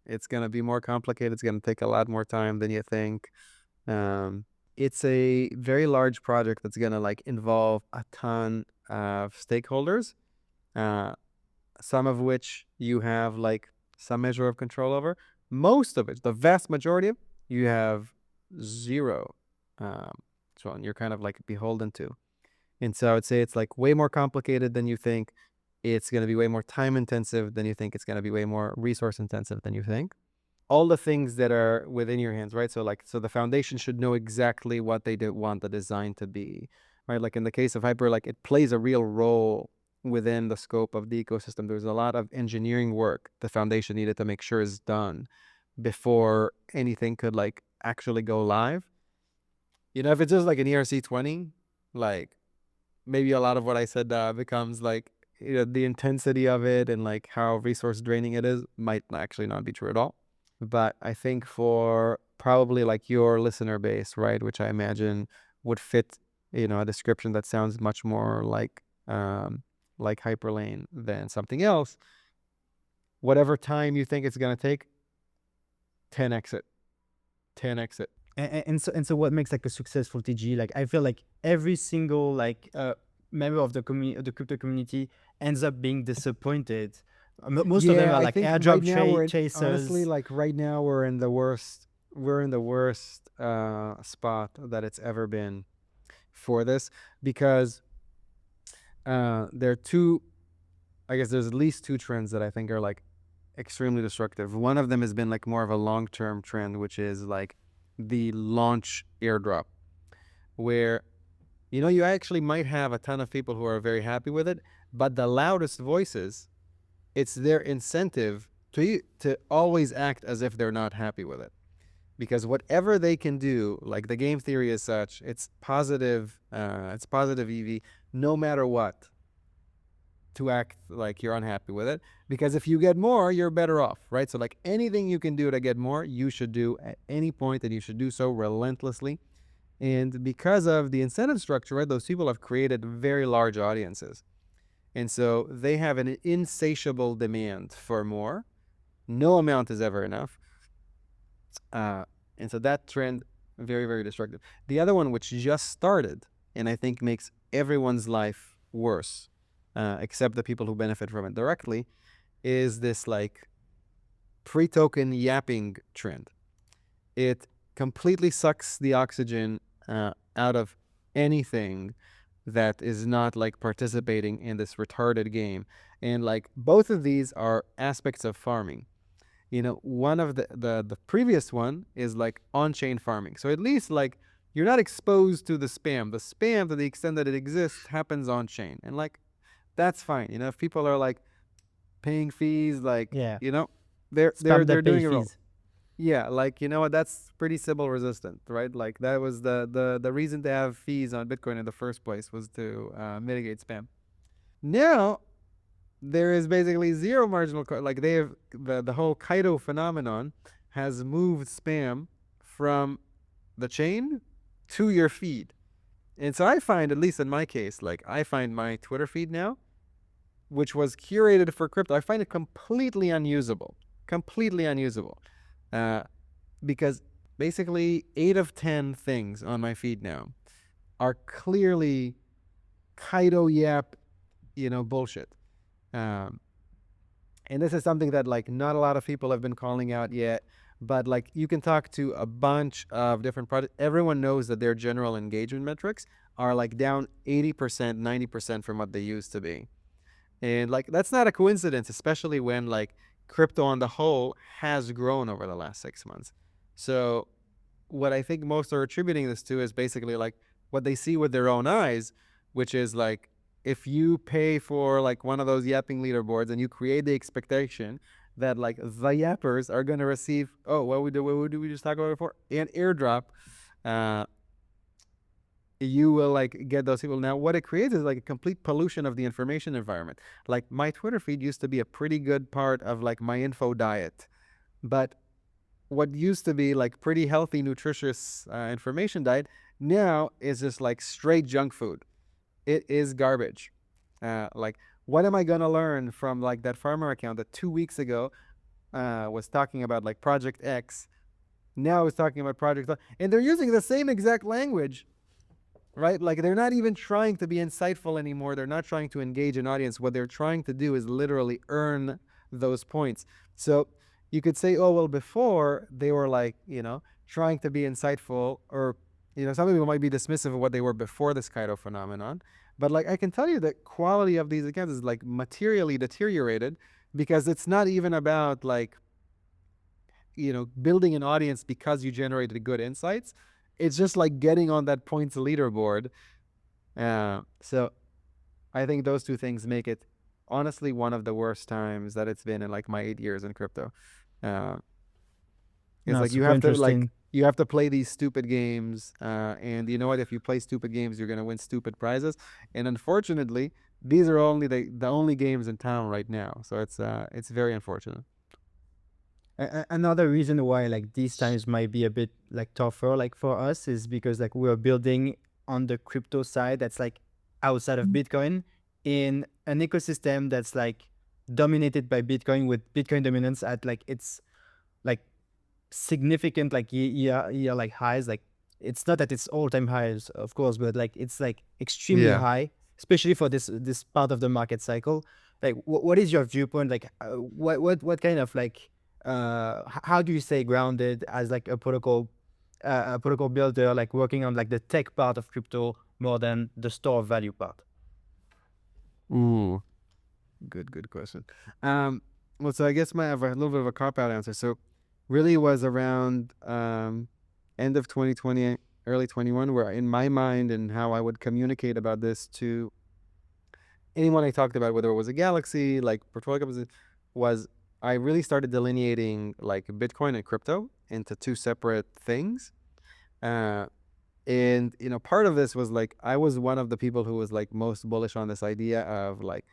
It's going to be more complicated. It's going to take a lot more time than you think. It's a very large project that's going to like involve a ton of stakeholders, some of which you have like some measure of control over. Most of it, the vast majority of it, you have zero. So you're kind of like beholden to. And so I would say it's like way more complicated than you think. It's going to be way more time intensive than you think. It's going to be way more resource intensive than you think. All the things that are within your hands, right? So the foundation should know exactly what they want the design to be, right? Like in the case of Hyper, like it plays a real role within the scope of the ecosystem. There's a lot of engineering work the foundation needed to make sure is done before anything could like actually go live. If it's just like an ERC20, like maybe a lot of what I said becomes like the intensity of it and like how resource draining it is might actually not be true at all. But I think for probably like your listener base, right, which I imagine would fit a description that sounds much more like Hyperlane than something else, whatever time you think it's going to take, 10x it. 10x it. And so what makes like a successful TG? Like I feel like every single like member of the the crypto community ends up being disappointed. Most of them Yeah, are I like think right airdrop now honestly, chasers. like right now we're in the worst spot that it's ever been for this, because there are two, I guess there's at least two trends that I think are like extremely destructive. One of them has been like more of a long-term trend, which is like the launch airdrop, where you actually might have a ton of people who are very happy with it, but the loudest voices, it's their incentive to always act as if they're not happy with it, because whatever they can do, like the game theory is such, it's positive EV, no matter what, to act like you're unhappy with it, because if you get more, you're better off, right? So like anything you can do to get more, you should do at any point, and you should do so relentlessly. And because of the incentive structure, right, those people have created very large audiences, and so they have an insatiable demand for more. No amount is ever enough. And so that trend, very, very destructive. The other one, which just started, and I think makes everyone's life worse, except the people who benefit from it directly, is this like pre-token yapping trend. It completely sucks the oxygen out of anything that is not like participating in this retarded game. And like both of these are aspects of farming. One of the previous one is like on-chain farming. So at least like you're not exposed to the spam. The spam, to the extent that it exists, happens on-chain. And like that's fine. If people are like paying fees, like, Yeah, they're spam that pay doing it wrong. fees. Yeah, like what, that's pretty Sybil resistant, right? Like that was the reason to have fees on Bitcoin in the first place, was to mitigate spam. Now there is basically zero marginal cost. Like they have the whole Kaido phenomenon has moved spam from the chain to your feed. And so I find, at least in my case, like I find my Twitter feed now, which was curated for crypto, I find it completely unusable. Completely unusable. Because basically 8 of 10 things on my feed now are clearly Kaido Yap, bullshit. Um, and this is something that like not a lot of people have been calling out yet, but like you can talk to a bunch of different projects. Everyone knows that their general engagement metrics are like down 80%, 90% from what they used to be. And like that's not a coincidence, especially when like crypto on the whole has grown over the last 6 months. So what I think most are attributing this to is basically like what they see with their own eyes, which is like if you pay for like one of those yapping leaderboards and you create the expectation that like the yappers are going to receive, what did we just talk about before, an airdrop, you will like get those people. Now what it creates is like a complete pollution of the information environment. Like my Twitter feed used to be a pretty good part of like my info diet, but what used to be like pretty healthy, nutritious information diet now is just like straight junk food. It is garbage. Like what am I gonna learn from like that farmer account that 2 weeks ago was talking about like Project X, now is talking about Project, and they're using the same exact language, right? Like they're not even trying to be insightful anymore. They're not trying to engage an audience. What they're trying to do is literally earn those points. So you could say, oh, well, before they were like, trying to be insightful, or, some people might be dismissive of what they were before this Kaido phenomenon. But like, I can tell you that quality of these accounts is like materially deteriorated, because it's not even about like, building an audience because you generated good insights. It's just like getting on that points leaderboard. So I think those two things make it honestly one of the worst times that it's been in like my 8 years in crypto. It's No, like super interesting. you have to play these stupid games, and you know what? If you play stupid games, you're gonna win stupid prizes. And unfortunately, these are only the only games in town right now. So it's very unfortunate. Another reason why like these times might be a bit like tougher like for us is because like we're building on the crypto side that's like outside of Bitcoin in an ecosystem that's like dominated by Bitcoin, with Bitcoin dominance at like its like significant like year like highs. Like it's not at its all-time highs, of course, but like it's like extremely Yeah. high, especially for this part of the market cycle. Like what is your viewpoint? Like what kind of like how do you stay grounded as like a protocol builder, like working on like the tech part of crypto more than the store of value part? Ooh, good question. Well, so I guess I have a little bit of a cop out answer. So really was around end of 2020, early 21, where in my mind and how I would communicate about this to anyone I talked about, whether it was a Galaxy, like portfolio companies, was I really started delineating like Bitcoin and crypto into two separate things. Uh, and part of this was like I was one of the people who was like most bullish on this idea of like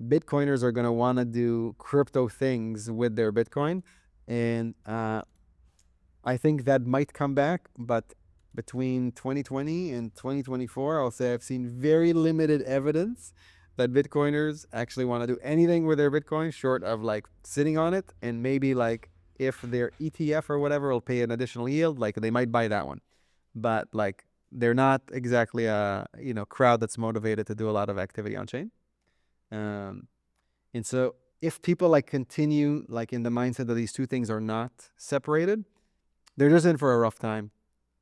Bitcoiners are gonna want to do crypto things with their Bitcoin, and I think that might come back, but between 2020 and 2024, I'll say I've seen very limited evidence that Bitcoiners actually want to do anything with their Bitcoin short of like sitting on it, and maybe like if their ETF or whatever will pay an additional yield, like they might buy that one. But like they're not exactly a crowd that's motivated to do a lot of activity on chain. Um, and so if people like continue like in the mindset that these two things are not separated, they're just in for a rough time.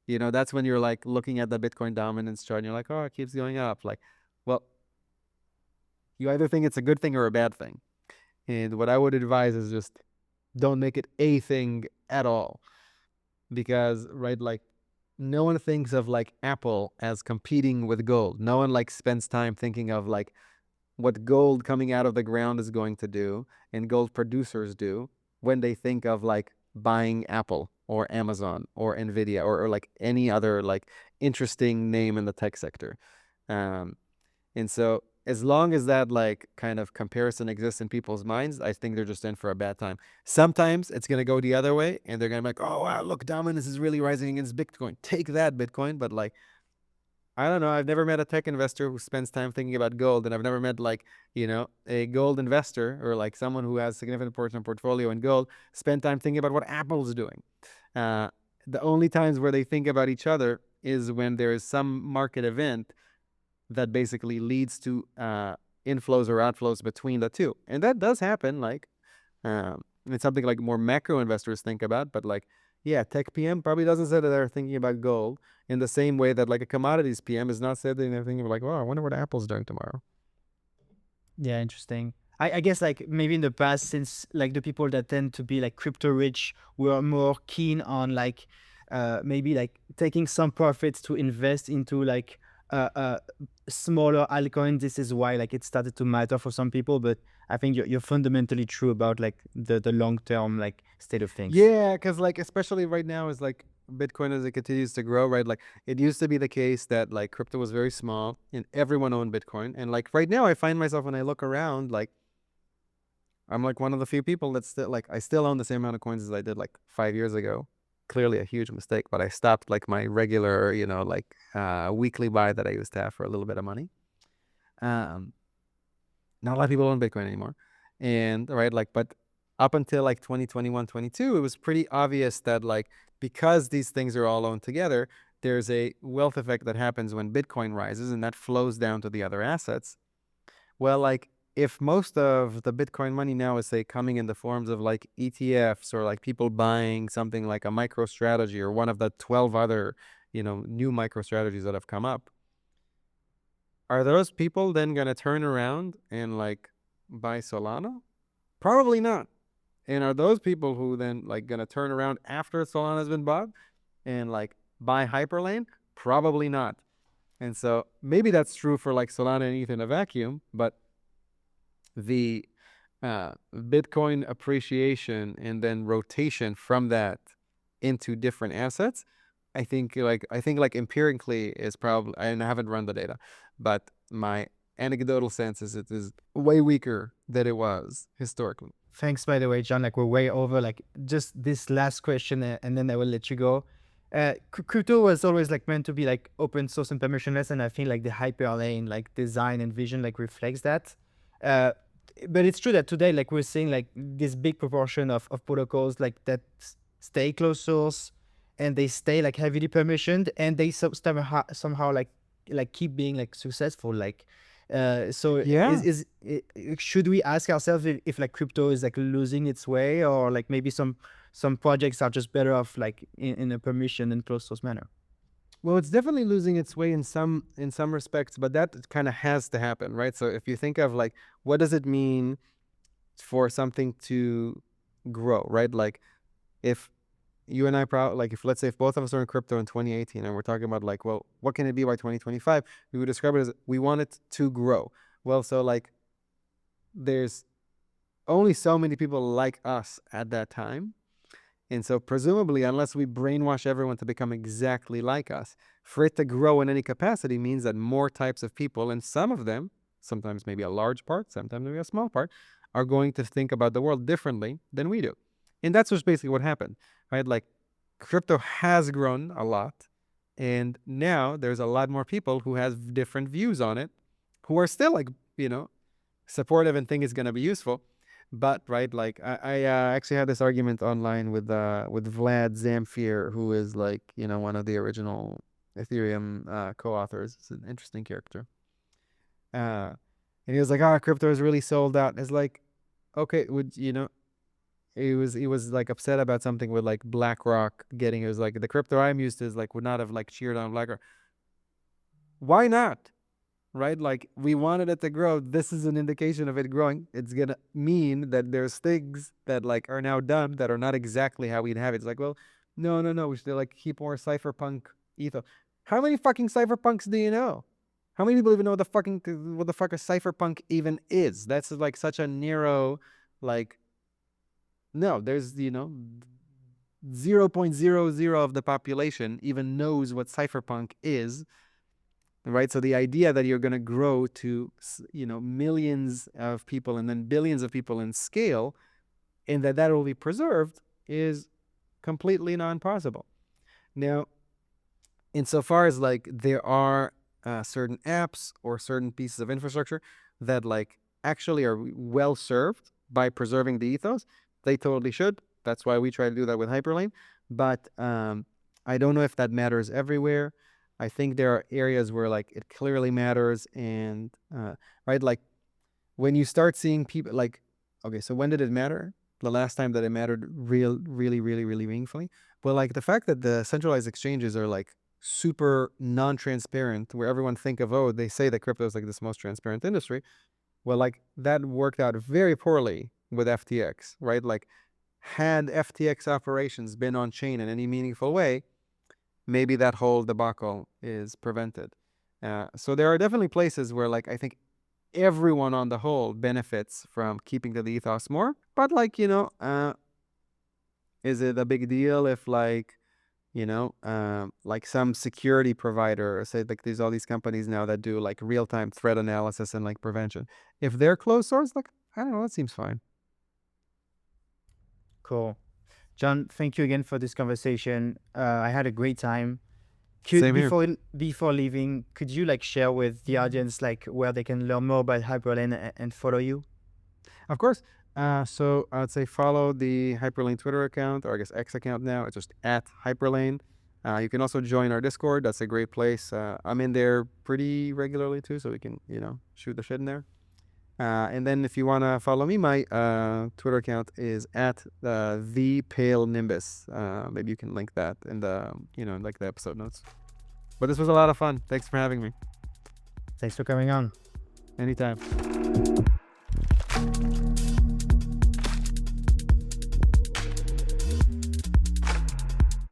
That's when you're like looking at the Bitcoin dominance chart and you're like, oh, it keeps going up. Like, well, you either think it's a good thing or a bad thing. And what I would advise is just don't make it a thing at all. Because, right, like no one thinks of like Apple as competing with gold. No one like spends time thinking of like what gold coming out of the ground is going to do and gold producers do when they think of like buying Apple or Amazon or Nvidia or like any other like interesting name in the tech sector. Um, and so as long as that like kind of comparison exists in people's minds, I think they're just in for a bad time. Sometimes it's going to go the other way and they're going to be like, oh, wow, look, dominance is really rising against Bitcoin. Take that, Bitcoin. But like, I don't know. I've never met a tech investor who spends time thinking about gold, and I've never met like a gold investor or like someone who has significant portion of portfolio in gold spend time thinking about what Apple's doing. Uh, the only times where they think about each other is when there is some market event that basically leads to inflows or outflows between the two, and that does happen. Like it's something like more macro investors think about, but like yeah, tech PM probably doesn't say that they're thinking about gold in the same way that like a commodities PM is not said that they're thinking like, oh, I wonder what Apple's doing tomorrow. Yeah, interesting. I guess like maybe in the past, since like the people that tend to be like crypto rich were more keen on like maybe like taking some profits to invest into like smaller altcoins. This is why like it started to matter for some people. But I think you're fundamentally true about like the long term like state of things. Yeah, because like especially right now is like Bitcoin as it continues to grow, right? Like it used to be the case that like crypto was very small and everyone owned Bitcoin. And like right now I find myself when I look around, like I'm like one of the few people that still like I still own the same amount of coins as I did like 5 years ago. Clearly a huge mistake, but I stopped like my regular, like weekly buy that I used to have for a little bit of money. Um, Not a lot of people own Bitcoin anymore. And right, like, but up until like 2021, 22, it was pretty obvious that like because these things are all owned together, there's a wealth effect that happens when Bitcoin rises and that flows down to the other assets. Well, like if most of the Bitcoin money now is say coming in the forms of like ETFs or like people buying something like a micro strategy or one of the 12 other, new micro strategies that have come up, are those people then going to turn around and like buy Solana? Probably not. And are those people who then like going to turn around after Solana has been bought and like buy Hyperlane? Probably not. And so maybe that's true for like Solana and ETH in a vacuum, but the Bitcoin appreciation and then rotation from that into different assets, I think like empirically is probably, and I haven't run the data, but my anecdotal sense is it is way weaker than it was historically. Thanks, by the way, John. Like we're way over. Like just this last question, and then I will let you go. Crypto was always like meant to be like open source and permissionless, and I think like the Hyperlane like design and vision like reflects that. Uh, but it's true that today like we're seeing like this big proportion of protocols like that stay closed source, and they stay like heavily permissioned, and they somehow like keep being like successful. Like, so Yeah. should we ask ourselves if like crypto is like losing its way, or like maybe some projects are just better off like in a permission and closed source manner? Well, it's definitely losing its way in some respects, but that kind of has to happen, right? So if you think of like, what does it mean for something to grow, right? Like if you and I like if let's say if both of us are in crypto in 2018 and we're talking about like, well, what can it be by 2025? We would describe it as we want it to grow. Well, so like there's only so many people like us at that time. And so presumably, unless we brainwash everyone to become exactly like us, for it to grow in any capacity means that more types of people, and some of them, sometimes maybe a large part, sometimes maybe a small part, are going to think about the world differently than we do. And that's just basically what happened, right? Like crypto has grown a lot, and now there's a lot more people who have different views on it, who are still like, supportive and think it's going to be useful. But right, like I actually had this argument online with Vlad Zamfir, who is like one of the original Ethereum co-authors. It's an interesting character. And he was like, "Ah, crypto is really sold out." It's like, okay, would he was like upset about something with like BlackRock getting. It was like the crypto I'm used to is like would not have like cheered on BlackRock. Why not? Right? Like we wanted it to grow. This is an indication of it growing. It's gonna mean that there's things that like are now done that are not exactly how we'd have it. It's like, well, no. We should like keep more cypherpunk ethos. How many fucking cypherpunks do you know? How many people even know what the fuck a cypherpunk even is? That's like such a narrow, like, no, there's 0.00 of the population even knows what cypherpunk is, right? So the idea that you're going to grow to millions of people and then billions of people in scale, and that will be preserved, is completely non-possible. Now, insofar as like there are certain apps or certain pieces of infrastructure that like actually are well served by preserving the ethos, they totally should. That's why we try to do that with Hyperlane. But I don't know if that matters everywhere. I think there are areas where like it clearly matters, and right, like when you start seeing people like, okay, so when did it matter? The last time that it mattered really meaningfully? Well, like the fact that the centralized exchanges are like super non-transparent, where everyone think of, oh, they say that crypto is like this most transparent industry. Well, like that worked out very poorly with FTX, right? Like had FTX operations been on chain in any meaningful way, maybe that whole debacle is prevented. So there are definitely places where like I think everyone on the whole benefits from keeping to the ethos more. But like, is it a big deal if like, like some security provider, say like there's all these companies now that do like real-time threat analysis and like prevention. If they're closed source, like, I don't know, that seems fine. Cool. John, thank you again for this conversation. I had a great time. Same here. Before leaving, could you like share with the audience like where they can learn more about Hyperlane and follow you? Of course. So I'd say follow the Hyperlane Twitter account, or I guess X account now. It's just at Hyperlane. You can also join our Discord. That's a great place. I'm in there pretty regularly too, so we can, shoot the shit in there. And then if you want to follow me, my Twitter account is at the Pale Nimbus. Maybe you can link that in the, like the episode notes. But this was a lot of fun. Thanks for having me. Thanks for coming on. Anytime.